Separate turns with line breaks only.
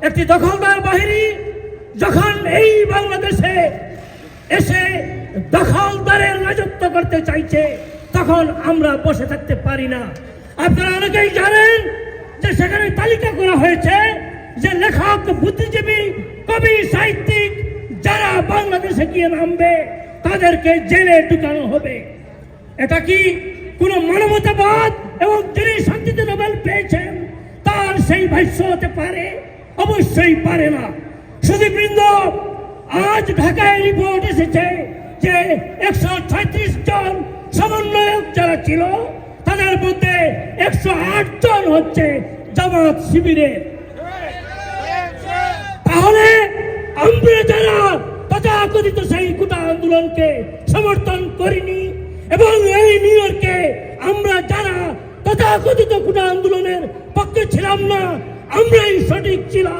একটি দখলদার বাহিনী যখন এই বাংলাদেশে এসে দখলদারের রাজত্ব করতে চাইছে, তখন আমরা বসে থাকতে পারি না। আপনারা অনেকেই জানেন যে সেখানে তালিকা করা হয়েছে যে লেখক, বুদ্ধিজীবী, কবি, সাহিত্যিক যারা বাংলাদেশে গিয়ে নামবে তাদেরকে জেলে ঢুকানো হবে। এটা কি কোনো মানবতাবাদ এবং যিনি শান্তিতে নোবেল পেয়েছেন তার সেই ভাষ্য হতে পারে? অবশ্যই পারে না। সুধীবৃন্দ, আজ ঢাকায় রিপোর্ট এসেছে যে 136 জন সমন্বয়ক যারা ছিল তাদের মধ্যে 108 জন হচ্ছে জামাত শিবিরের। তাহলে আমরা যারা তথাকথিত সেই কোটা আন্দোলনকে সমর্থন করিনি এবং এই নিউ ইয়র্কে আমরা যারা তথাকথিত কোটা আন্দোলনের পক্ষে ছিলাম না, আমরাই সঠিক ছিলাম।